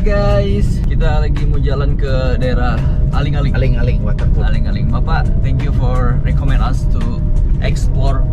guys, kita lagi mau jalan ke daerah Aling-Aling. Aling-Aling waterfall. Aling-Aling. Bapak, thank you for recommend us to explore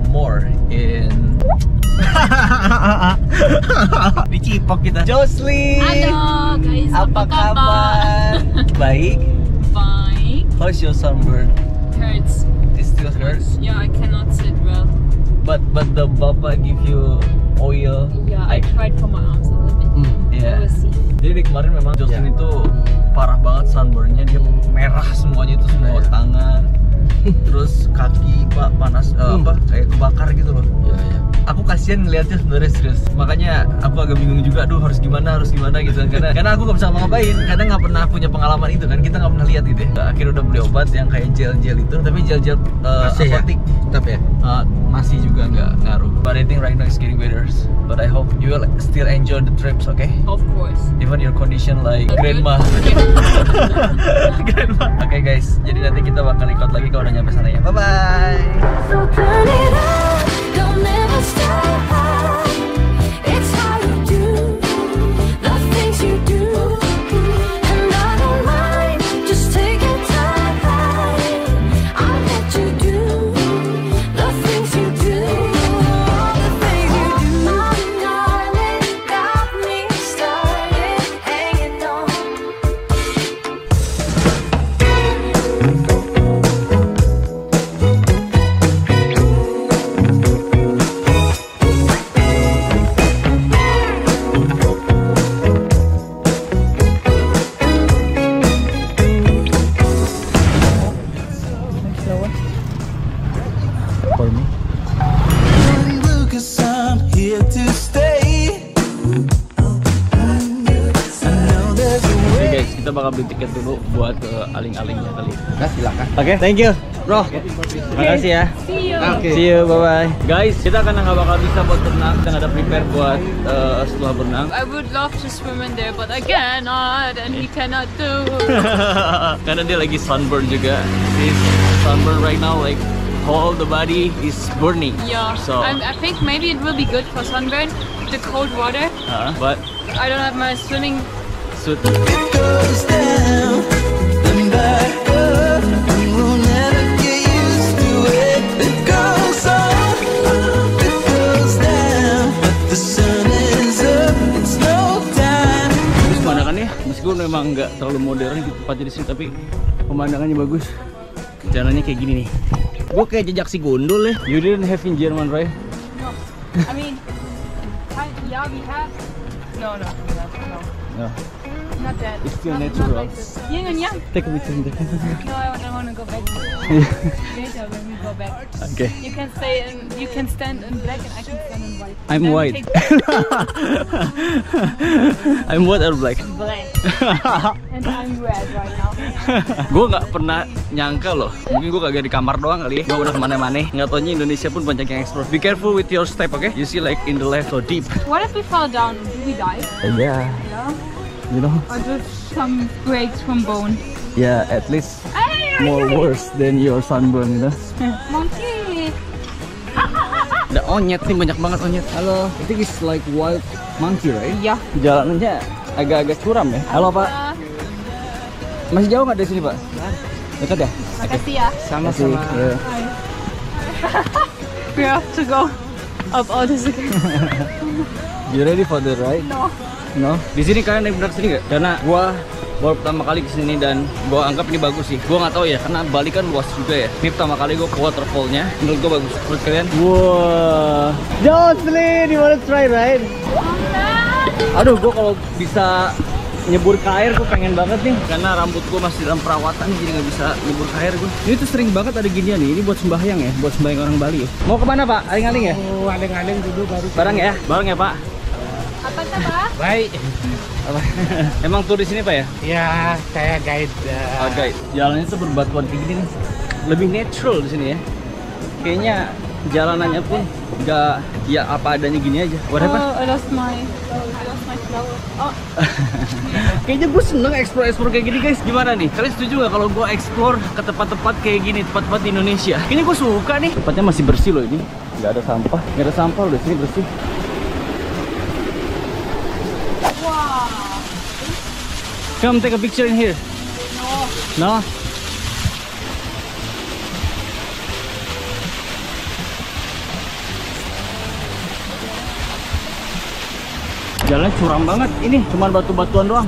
more in di Cipok kita. Jocelyn. Halo guys, Apa kabar? Baik. Fine. How's your sunburn? Hurts. It still hurts. Yeah, I cannot sit well. But the Bapak give you oil. Yeah, I tried for my arms a little bit. Yeah. We'll see. Jadi kemarin memang Jocelyn itu parah banget sunburnnya, dia merah semuanya itu, semua tangan, terus kaki pak panas apa kayak kebakar gitu loh. Iya. Aku kasihan ngeliatnya sebenarnya, serius. Makanya aku agak bingung juga, aduh harus gimana gitu kan. Karena aku nggak bisa ngapain, karena nggak pernah punya pengalaman itu kan, kita nggak pernah lihat gitu ya. Akhirnya udah beli obat yang kayak gel-gel itu, tapi gel-gel apotek Tetap ya. masih juga nggak ngaruh. But I think right now it's getting better. But I hope you will still enjoy the trips, okay? Of course. Even your condition like grandma. Grandma. Oke guys, jadi nanti kita bakal record lagi kalau udah nyampe sana ya. Bye bye. So turn it up, don't ever stop. It's how you do the things you do, and I don't mind. Just take your time. I'll let you do the things you do. The things you do, my darling, got me started hanging on. For me. Lucas, I'm here to stay. I know there's a Oke way. guys, kita bakal beli tiket dulu buat ke Aling-Alingnya kali. Nah, silakan. Oke, thank you, bro. Makasih ya. See you. Oke. See you, bye bye. Guys, kita karena nggak bakal bisa buat berenang, kita nggak ada prepare buat setelah berenang. I would love to swim in there, but I cannot, and he cannot do. Karena dia lagi sunburn juga. He's sunburn right now, like all the body is burning. Yeah. So, I think maybe it will be good for sunburn, the cold water. but I don't have my swimming. suit. It goes down, then back up, and we'll never get used to it. It goes up, it goes down, but the sun is up. It's no time. Terus pemandangannya, meskipun memang nggak terlalu modern di tempatnya di sini, tapi pemandangannya bagus. Jalannya kayak gini nih. Gue kayak jejak si gundul ya. You didn't have in German, right? No. I mean, yeah, we have. No. No. Not that. It's still Not natural. like this. Yin and yang. Take a picture. No, I don't want to go back. Later when we go back. Okay. You can stay in. You can stand in black and I can stand in white. I'm Then we white. take I'm white or black? black. And I'm red right now. Gue nggak pernah nyangka loh, mungkin gue kagak di kamar doang kali ya. Gue udah kemana-mana, nggak taunya Indonesia pun banyak yang explore. Be careful with your step, okay? You see like in the left so deep. What if we fall down? Do we die? Yeah, Yeah. you know. Or just some breaks from bone? Yeah, at least Hey, more worse than your sunburn, you know. monkey. Ada onyet nih, banyak banget onyet. Halo, I think it's like wild monkey, right? Yeah. Jalanannya agak-agak curam ya. Halo Pak, masih jauh nggak dari sini Pak? Dekat ya? Makasih ya. Sama-sama. Yeah. We have to go up all this again. You ready for the ride? No. No. Di sini kalian naik benar sini nggak? Karena gua baru pertama kali kesini dan gua anggap ini bagus sih. Gua nggak tahu ya, karena Bali kan luas juga ya. Ini pertama kali gua ke waterfallnya, menurut gua bagus. Menurut kalian? Wow. Jocelyn, you wanna try ride? Aduh, gua kalau bisa nyebur ke air gua pengen banget nih, karena rambut gua masih dalam perawatan jadi nggak bisa nyebur ke air gua. Ini tuh sering banget ada ginian nih. Ini buat sembahyang ya, buat sembahyang orang Bali ya. Mau kemana Pak? Aling-aling ya? Oh, aling-aling dulu baru. Bareng ya? Bareng ya Pak? Apa kabar? Baik. Apa? Emang tur di sini Pak ya? Ya, saya guide. Guys, jalannya tuh berbatuan kayak gini nih. Lebih natural di sini ya. Kayaknya jalanannya pun nggak ya apa adanya gini aja. Whatever. Oh, I lost my flower. Oh, Kayaknya gue seneng explore kayak gini guys. Gimana nih? Kalian setuju nggak kalau gue explore ke tempat-tempat kayak gini, tempat-tempat di Indonesia? Kayaknya gue suka nih. Tempatnya masih bersih loh ini. Nggak ada sampah. Nggak ada sampah loh di sini, bersih. wow. Come take a picture in here. No? Jalan curam banget. Ini cuma batu-batuan doang.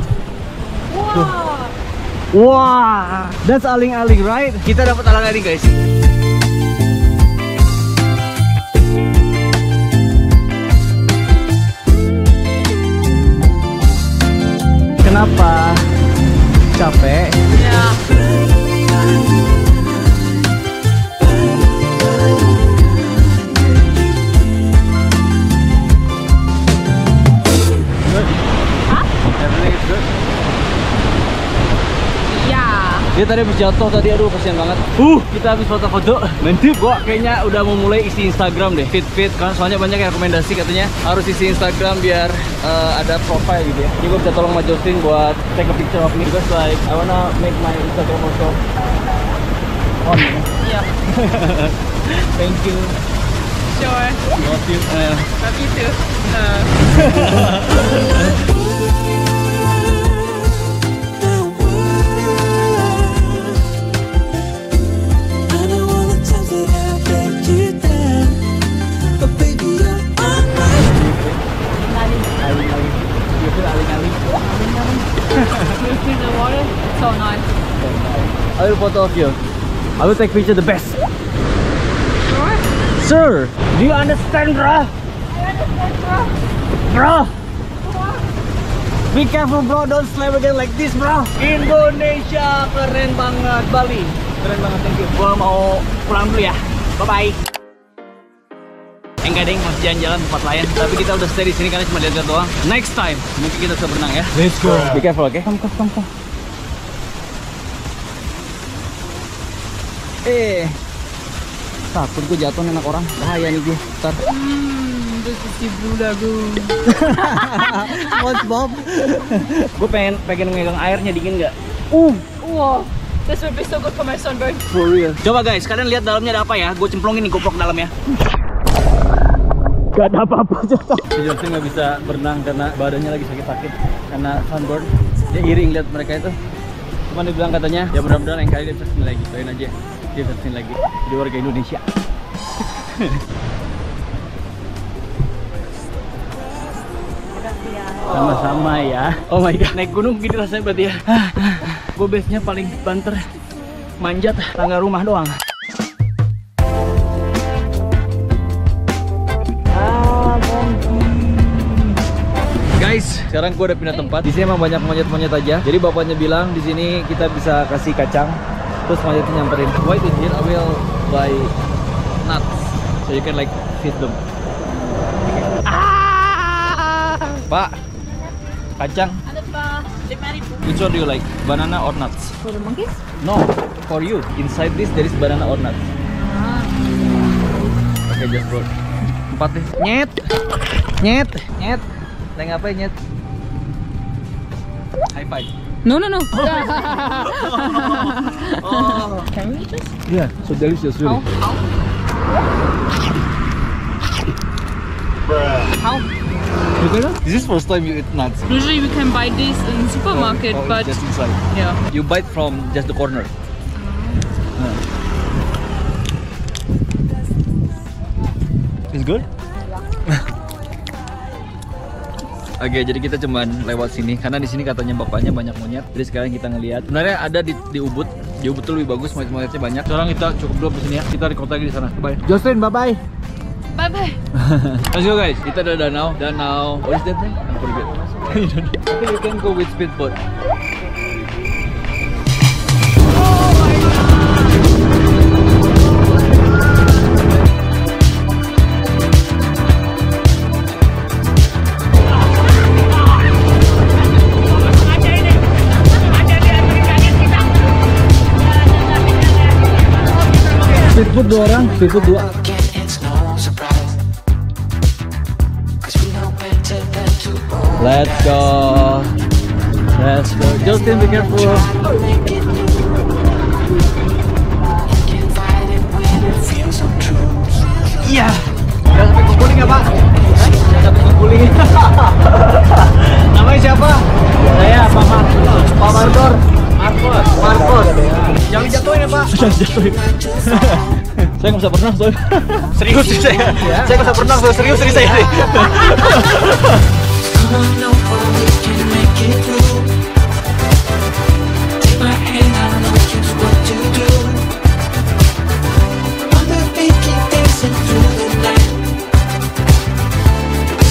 Wah, that's aling-aling, right? Kita dapat aling-aling, guys. Kenapa? Capek? Yeah. Good. Hah? Everything is good. Yeah. Dia tadi habis jatuh tadi, aduh kasihan banget. Kita habis foto-foto. Mantap. Gua kayaknya udah mau mulai isi Instagram deh. Fit kan, soalnya banyak yang rekomendasi katanya harus isi Instagram biar ada profile gitu ya. Jadi gua bisa tolong sama Justin buat take a picture of me because like I wanna make my Instagram also on. Yeah. Thank you. Sure. Love you. Love you too. I know all the times that I let you down, but baby you're on my Aling-aling. You feel aling-aling? Move in the water. So nice. I will photo of you. I will take picture the best. Sure. Sir, do you understand, bro? I understand, bro. Bro, be careful, bro. Don't slam again like this, bro. Indonesia keren banget, Bali. Keren banget, thank you. Gua mau pulang dulu ya. Bye bye. Enggak deh, masih jalan-jalan tempat lain. Tapi kita udah stay di sini karena cuma lihat doang. Next time, mungkin kita bisa berenang ya. Let's go. Be careful, okay? Come. Takut gue jatuh nih anak orang. Bahaya nih gue. Ntar. This is the blue lagoon. SpongeBob. Gue pengen megang airnya, dingin nggak? Wow. This would be so good for my sunburn. For real. Coba guys, kalian lihat dalamnya ada apa ya? Gue cemplungin nih GoPro ke dalamnya. Gak ada apa-apa jatuh. Si Justin nggak bisa berenang karena badannya lagi sakit-sakit karena sunburn. Dia iri lihat mereka itu. Cuman dia bilang katanya, ya mudah-mudahan lain kali dia bisa kesini lagi. Doain aja dia bisa kesini lagi. Jadi warga Indonesia. Sama-sama ya. Oh my god, naik gunung gini rasanya berarti ya. Gue base-nya paling banter, manjat tangga rumah doang. Guys, sekarang gue udah pindah tempat. Di sini emang banyak monyet-monyet aja. Jadi bapaknya bilang di sini kita bisa kasih kacang, terus monyetnya nyamperin. Wait in here, I will buy nuts, so you can like feed them. Pak, kacang. Which one do you like? Banana or nuts? For the monkeys? No, for you. Inside this there is banana or nuts. Okay, just roll. 4 deh. Nyet. Lagi ngapain nyet? High five. No. Oh. Can we eat this? Yeah, so delicious really. How? You can? This is first time you eat nuts. Usually we can buy this in supermarket, Oh, but it's just inside. yeah. You bite from just the corner. It's good? Oke, jadi kita cuman lewat sini karena di sini katanya bapaknya banyak monyet. Jadi sekarang kita ngelihat. Sebenarnya ada di Ubud. Di Ubud tuh lebih bagus, monyet-monyetnya banyak. Sekarang kita cukup dulu di sini ya. Kita record lagi di sana. Bye. Justin, bye. Bye. Let's go guys. Kita ada danau. What is that name? I forget. I think we can go with speedboat. Speedboat 2 orang, speedboat 2. again, it's no surprise. 'Cause we know better than to Let's go. Justin, be careful. make it new. Can't fight it when it feels so true. Iya. Jangan sampai kukuling ya Pak. Jangan sampai kukuling. Namanya siapa? Saya Paman. Marcos. Jangan dijatuhin ya Pak. Jangan dijatuhin. Saya nggak bisa berenang soalnya. Serius sih saya. Saya nggak bisa berenang soalnya, serius nih saya. Come on over, we can make it through. Take my hand, I know just what to do. On the beat, keep dancing through the night.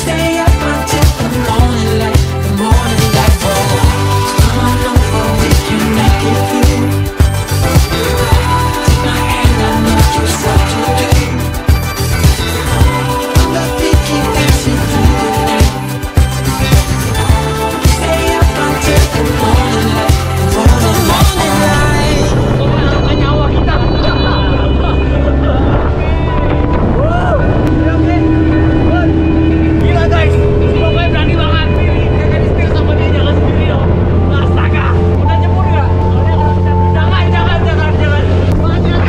Stay up until the morning light, the morning light. Oh, come on over, we can make it through. Take my hand, I know just what to do. On the beat, keep dancing through the night. Stay up until the morning light, the morning light. Nyawa kita. Gila guys, pokoknya berani banget. Kakak disetir sama dia, jangan sendiri dong. Astaga, udah nyebur nggak? Jangan. Banget ya. Banget asli. Waduh.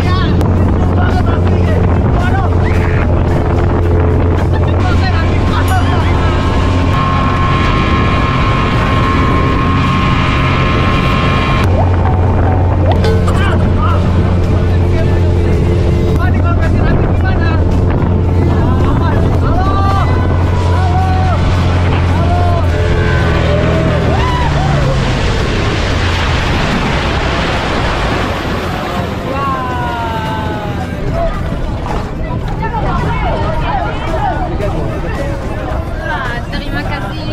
Terima kasih.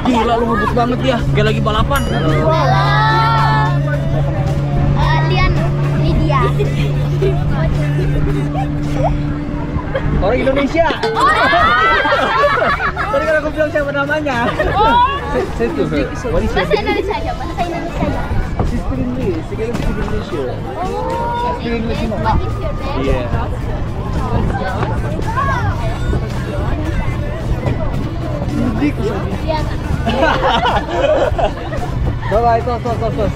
Gila lu ngebut banget ya. Kayak lagi balapan. Lian Lydia. Orang Indonesia. Tadi kan aku bilang siapa namanya. Saya tuh. Bahasa Indonesia aja, bahasa Indonesia aja. Sister English, sekarang speak Indonesia. Speak English no? What is your name? Yeah. Lian. Bye-bye, tos.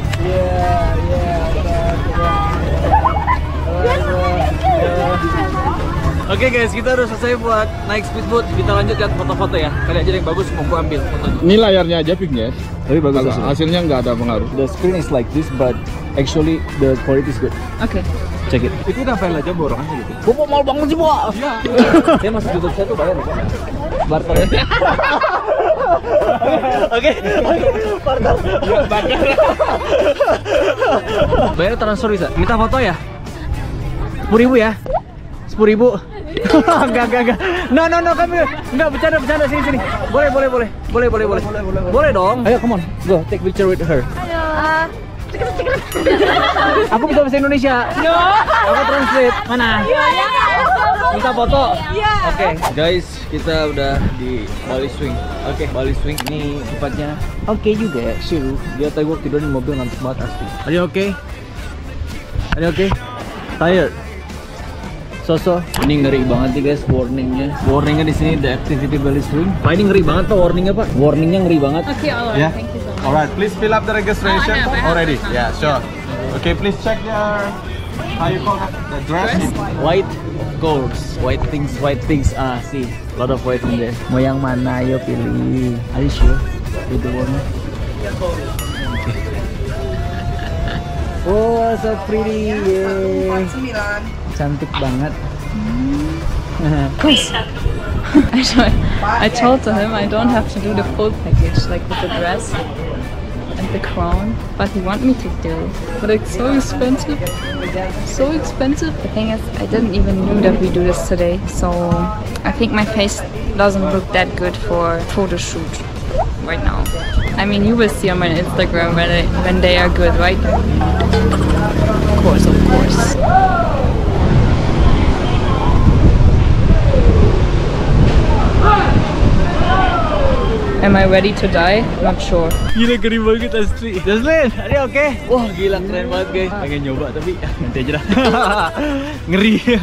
Oke guys, kita udah selesai buat naik speedboat. Kita lanjut lihat foto-foto ya. Kali aja yang bagus mau gua ambil fotonya. Ini layarnya aja pixnya. Tapi bagus Kalau hasilnya nggak ada pengaruh. The screen is like this, but actually the quality is good. Oke. Check it. Itu udah file aja borongannya gitu. Bapak mal banget sih, Pak. Iya. Saya masuk YouTube saya tuh bayar, Pak. Barter ya. Oke. Barter. Bayar transfer bisa. Minta foto ya? 10.000 ya? 10.000. Enggak. No, kami enggak bercanda sini. Boleh dong. Ayo, come on. Go take picture with her. Aku bisa bahasa Indonesia. No. Aku translate. Mana? Minta foto. Oke, guys, kita udah di Bali Swing. Oke, Bali Swing ini tempatnya oke juga ya, seru. Dia tadi gua tidur di mobil ngantuk banget asli. Are you okay? Tired? So, ini ngeri banget nih guys warningnya. Warningnya di sini the activity Bali Swing. Pak ini ngeri banget Pak warningnya Pak. Warningnya ngeri banget. Oke, alright. Yeah. Thank you so much. Alright, please fill up the registration already. Yeah, sure. Okay, please check your how you call that? The dress. White, of course. White things. Ah, see, a lot of white in there. Mau yang mana? Ayo pilih. Are you sure? You the one. Oh, so pretty. Yeah. Cantik banget. I told him I don't have to do the full package, like with the dress and the crown, but he want me to do. But it's so expensive. The thing is, I didn't even know that we do this today, so I think my face doesn't look that good for photo shoot right now. I mean, you will see on my Instagram when they are good, right? Of course. Am I ready to die? Not sure. Gila keren banget asli. Jocelyn, are you okay? Wah gila keren banget guys. Pengen nyoba tapi nanti aja dah. Ngeri.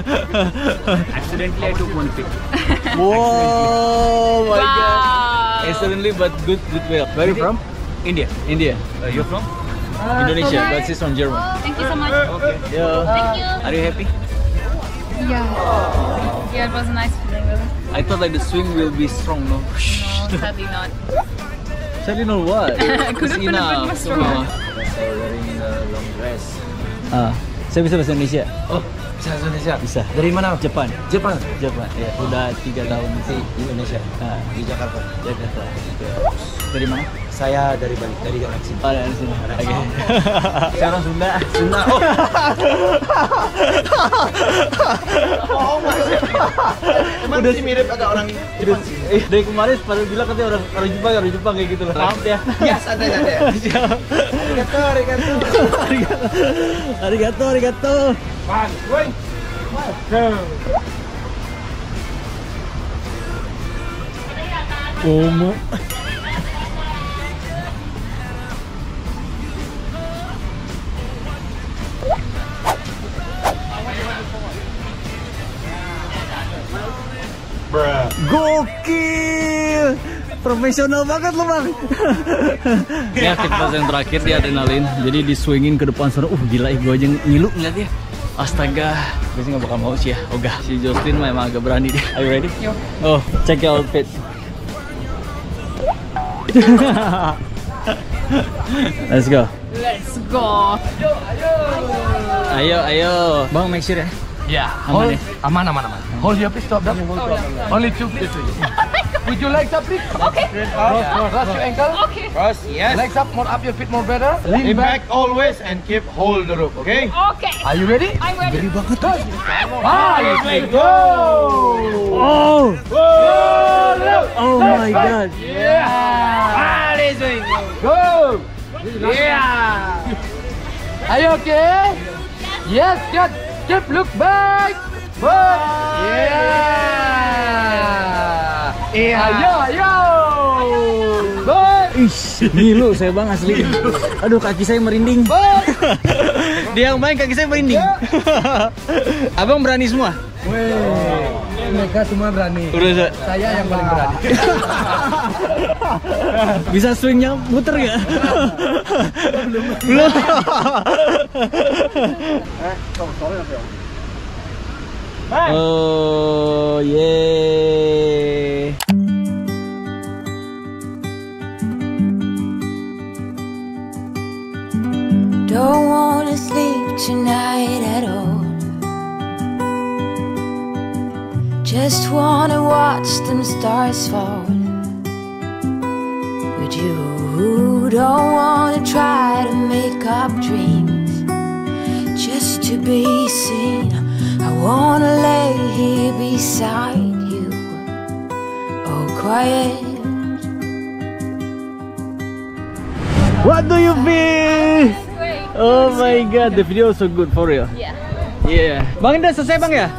Accidentally I took one pic. Wow, my god. Accidentally but good way. Where are you from? India. You're from? Indonesia, but she's from Germany. Thank you so much. Okay. Yeah. Thank you. Are you happy? Yeah, it was a nice feeling, really. I thought like the swing will be strong, no? No, sadly not. Selling or what? Couldn't find a good restaurant. Saya bisa bahasa Indonesia. Oh, bisa bahasa Indonesia? Bisa. Dari mana? Jepang. Jepang. Jepang. Ya, udah 3 tahun Di Indonesia. Di Jakarta. Jakarta. Dari mana? Saya dari Bali, dari orang sini. Oh, dari sini. Oke. Saya orang Sunda. Sunda. Oh, emang udah mirip agak orang Jepang sih. Dari kemarin pada bilang katanya orang Jepang kayak gitu loh. Maaf ya. Ya, santai. Arigato. Bang, woi. Omo. Gokil, profesional banget lo bang. Ini aktivitas yang terakhir di adrenalin. Jadi di swingin ke depan sana. Gila, gue aja ngilu ngeliat ya. Astaga, gue sih gak bakal mau sih ya. Ogah, si Justin memang agak berani dia. Are you ready? Yo. Oh, check your outfit. Let's go. Let's go. Ayo. Bang, make sure ya. Yeah, Aman ya? aman. Hold your please, stop. Only 2 please. Would you legs up, please? Okay. Cross your ankle. Okay. Cross, yes. Legs up, more up your feet, more better. Lean back always and keep hold the rope, okay? Okay. Are you ready? I'm ready. Let's go! Oh! Oh my god. Yeah! Go! Yeah! Are you okay? Yes, good. Keep look back. Yeah. Ayo. Baik. Ih, ngilu saya bang asli. Aduh, kaki saya merinding. Dia yang main, kaki saya merinding. Abang berani semua? Mereka semua berani. Udah, Saya yang paling berani. bisa swingnya muter gak? Belum. Oh, yeah. Don't wanna sleep tonight at all. Just wanna watch them stars fall. But you don't wanna try to make up dreams just to be seen. I wanna lay here beside you, all quiet. What do you feel? Oh my god, the video is so good for real. Yeah. Yeah. Bang, udah selesai bang ya?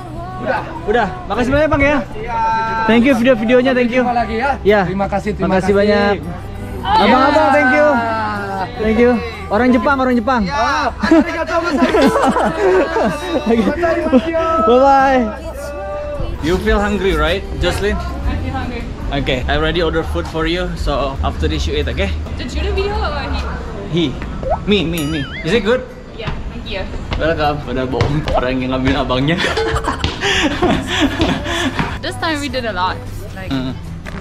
Udah. Makasih banyak bang ya. Thank you video-videonya, thank you. Jumpa lagi ya. Ya. Terima kasih. Makasih banyak. Abang-abang, thank you. Thank you. Orang Jepang. Bye bye. You feel hungry, right, Jocelyn? I feel hungry. Okay, I already ordered food for you. So after this you eat, okay? Did you do video or he? Me. Is it good? Yeah. Thank you. Welcome. Padahal bohong, orang yang ngambil abangnya. This time we did a lot. Like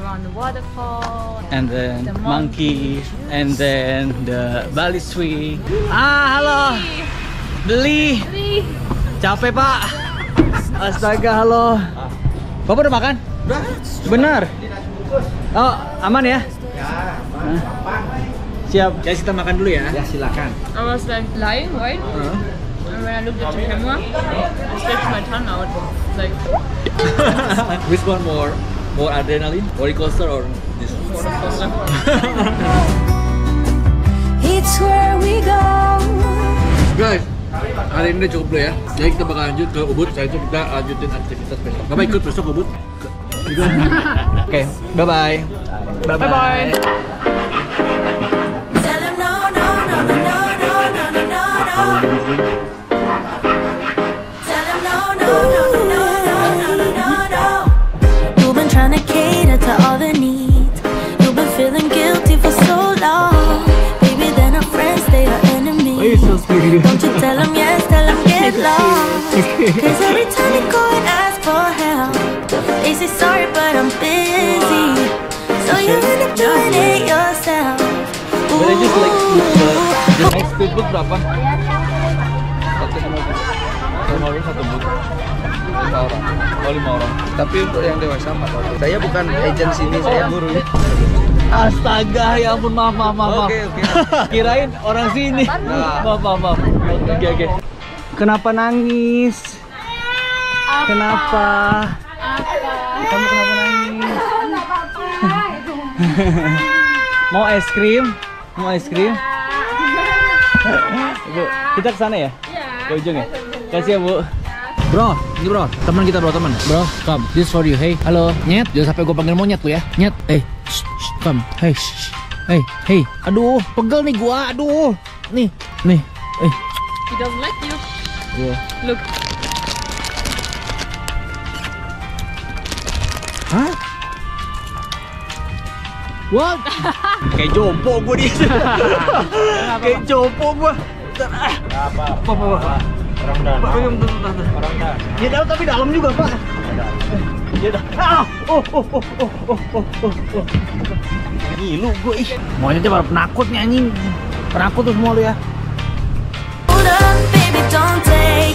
around the waterfall. And then The monkey, and then the Bali swing. Halo. Beli. Capek pak. Astaga, halo. Bapak udah makan? Udah. Benar. Oh, aman ya? Ya. Siap. Ya, kita makan dulu ya. Ya, silakan. I was like lying, right? And when I looked at the camera, I stretched my tongue out. Like Which one more adrenaline? Roller coaster or this? roller coaster. It's where we go. Guys, hari ini udah cukup dulu ya. Jadi kita bakal lanjut ke Ubud. Setelah itu kita lanjutin aktivitas besok. Bapak ikut besok ke Ubud? Okay, bye-bye. Bye-bye. Tell him no, no, no, no, no, no, no, no, no, no. Tell him no, no, no, no, no, no, no, no, no. You've been trying to cater to all the needs. You've been feeling guilty for so long. Baby, they're not friends, they are enemies. Don't you tell them yes, tell them get lost. Cause every time you go and ask for help, they say sorry but I'm busy. So you end up doing it yourself. But I just like the next speed boat berapa? 5 orang 1 boat. 5 orang. Oh 5 orang. Tapi untuk yang dewasa 4 orang. Saya bukan agent sini, saya guru. Astaga, ya ampun, maaf. Oke. Kirain orang sini. Maaf. Oke. Kenapa nangis? Kenapa? Kamu kenapa nangis? Mau es krim? Bu, kita ke sana ya? Ke ujung ya? Kasih ya, Bu. Bro, ini bro, teman kita bro, teman. Bro, come, this for you. Hey, halo, nyet. Jangan sampai gue panggil monyet lu ya, nyet. Come, hey, hey. Aduh, pegel nih gua, aduh. Nih. He doesn't like you. Iya. Look. Hah? What? Kayak jompo gue di sini. Kayak jompo gue. Apa? Orang dah. Ya dalam tapi dalam juga, Pak. Ya dah. Oh. Ngilu gue. Monyetnya pada penakut nih anjing. Penakut tuh semua lu ya. Hold up, baby, don't take